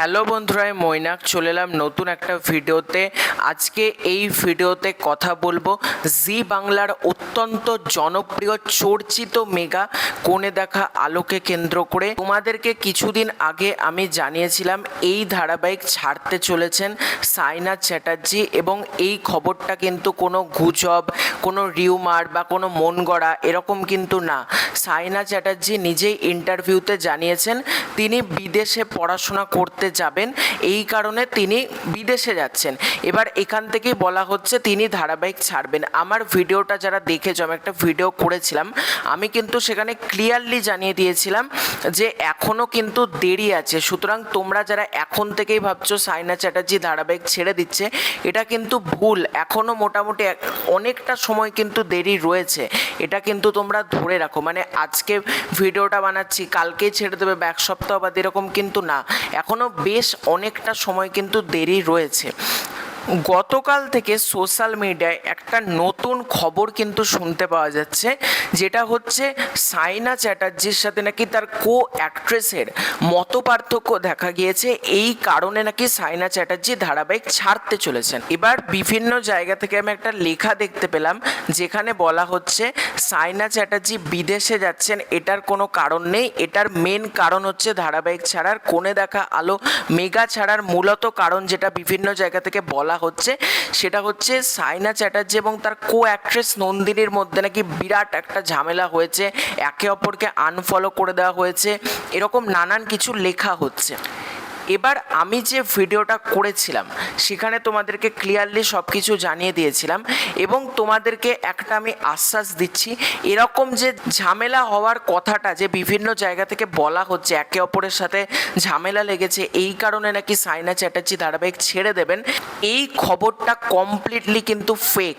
Hello বন্ধুরা, আমি মৈনাক চলে এলাম নতুন একটা ভিডিওতে। আজকে এই ভিডিওতে কথা বলবো জি বাংলার অত্যন্ত জনপ্রিয় চর্চিত মেগা কোণে দেখা আলোকে কেন্দ্র করে। তোমাদেরকে কিছুদিন আগে আমি জানিয়েছিলাম এই ধারাবাহিক ছাড়তে চলেছেন সাইনা চ্যাটার্জি, এবং এই খবরটা কিন্তু কোনো গুজব, কোনো রিউমার বা কোনো মন গড়া এরকম কিন্তু না। সাইনা চ্যাটার্জি নিজেই ইন্টারভিউতে জানিয়েছেন তিনি বিদেশে পড়াশোনা করতে যাবেন, এই কারণে তিনি বিদেশে যাচ্ছেন। এবার এখান থেকেই বলা হচ্ছে তিনি ধারাবাহিক ছাড়বেন। আমার ভিডিওটা যারা দেখেছো, আমি একটা ভিডিও করেছিলাম, আমি কিন্তু সেখানে ক্লিয়ারলি জানিয়ে দিয়েছিলাম যে এখনও কিন্তু দেরি আছে। সুতরাং তোমরা যারা এখন থেকেই ভাবছো সাইনা চ্যাটার্জি ধারাবাহিক ছেড়ে দিচ্ছে, এটা কিন্তু ভুল। এখনও মোটামুটি অনেকটা সময় কিন্তু দেরি রয়েছে, এটা কিন্তু তোমরা ধরে রাখো। মানে আজকে ভিডিওটা বানাচ্ছি কালকেই ছেড়ে দেবে বা এক সপ্তাহ বাদ, এরকম কিন্তু না। এখনও বেশ অনেকটা সময় কিন্তু দেরি রয়েছে। গতকাল থেকে সোশ্যাল মিডিয়ায় একটা নতুন খবর কিন্তু শুনতে পাওয়া যাচ্ছে, যেটা হচ্ছে সাইনা চ্যাটার্জির সাথে নাকি তার কো অ্যাক্ট্রেসের মতপার্থক্য দেখা গিয়েছে। এই কারণে নাকি সাইনা চ্যাটার্জি ধারাবাহিক ছাড়তে চলেছেন। এবার বিভিন্ন জায়গা থেকে আমি একটা লেখা দেখতে পেলাম, যেখানে বলা হচ্ছে সাইনা চ্যাটার্জি বিদেশে যাচ্ছেন, এটার কোনো কারণ নেই। এটার মেন কারণ হচ্ছে ধারাবাহিক ছাড়ার, কোণে দেখা আলো মেগা ছাড়ার মূলত কারণ যেটা বিভিন্ন জায়গা থেকে বলা হচ্ছে, সেটা হচ্ছে সাইনা চ্যাটার্জি এবং তার কো অ্যাক্ট্রেস নন্দিনীর মধ্যে নাকি বিরাট একটা ঝামেলা হয়েছে, একে অপরকে আনফলো করে দেওয়া হয়েছে, এরকম নানান কিছু লেখা হচ্ছে। এবার আমি যে ভিডিওটা করেছিলাম সেখানে তোমাদেরকে ক্লিয়ারলি সব কিছু জানিয়ে দিয়েছিলাম, এবং তোমাদেরকে একটা আমি আশ্বাস দিচ্ছি, এরকম যে ঝামেলা হওয়ার কথাটা যে বিভিন্ন জায়গা থেকে বলা হচ্ছে একে অপরের সাথে ঝামেলা লেগেছে, এই কারণে নাকি সাইনা চ্যাটার্জি ধারাবাহিক ছেড়ে দেবেন, এই খবরটা কমপ্লিটলি কিন্তু ফেক।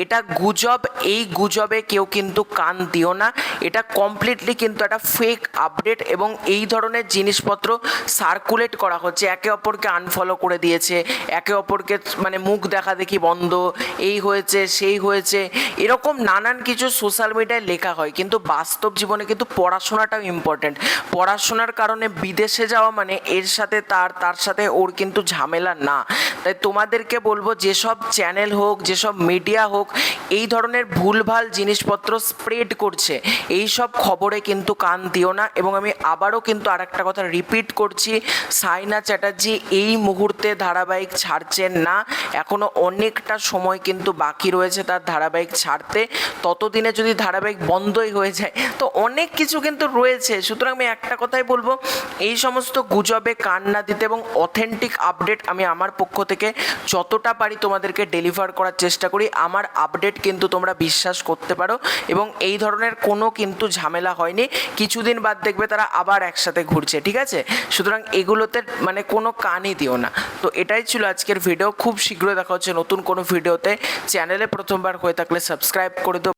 এটা গুজব, এই গুজবে কেউ কিন্তু কান দিও না। এটা কমপ্লিটলি কিন্তু একটা ফেক আপডেট, এবং এই ধরনের জিনিসপত্র সার্কুলেট করা হচ্ছে, একে অপরকে আনফলো করে দিয়েছে, একে অপরকে মানে মুখ দেখা দেখি বন্ধ, এই হয়েছে সেই হয়েছে, এরকম নানান কিছু সোশ্যাল মিডিয়ায় লেখা হয়। কিন্তু বাস্তব জীবনে কিন্তু পড়াশোনাটাও ইম্পর্ট্যান্ট। পড়াশোনার কারণে বিদেশে যাওয়া মানে এর সাথে তার সাথে ওর কিন্তু ঝামেলা না। তাই তোমাদেরকে বলবো, যেসব চ্যানেল হোক, যেসব মিডিয়া হোক, এই ধরনের ভুলভাল জিনিসপত্র স্প্রেড করছে, এই সব খবরে কিন্তু কান দিও না। এবং আমি আবারও কিন্তু আরেকটা কথা রিপিট করছি, সাইনা চ্যাটার্জি এই মুহূর্তে ধারাবাহিক ছাড়ছেন না। এখনও অনেকটা সময় কিন্তু বাকি রয়েছে তার ধারাবাহিক ছাড়তে। ততদিনে যদি ধারাবাহিক বন্ধই হয়ে যায় তো অনেক কিছু কিন্তু রয়েছে। সুতরাং আমি একটা কথাই বলবো, এই সমস্ত গুজবে কান না দিতে, এবং অথেন্টিক আপডেট আমি আমার পক্ষ থেকে যতটা পারি তোমাদেরকে ডেলিভার করার চেষ্টা করি। আমার আপডেট কিন্তু তোমরা বিশ্বাস করতে পারো, এবং এই ধরনের কোনো কিন্তু ঝামেলা হয়নি। কিছুদিন বাদ দেখবে তারা আবার একসাথে ঘুরছে, ঠিক আছে? সুতরাং এগুলোতে মানে কোনো কানই দিও না। তো এটাই ছিল আজকের ভিডিও। খুব শীঘ্রই দেখা হচ্ছে নতুন কোনো ভিডিওতে। চ্যানেলে প্রথমবার হয়ে থাকলে সাবস্ক্রাইব করে দিও।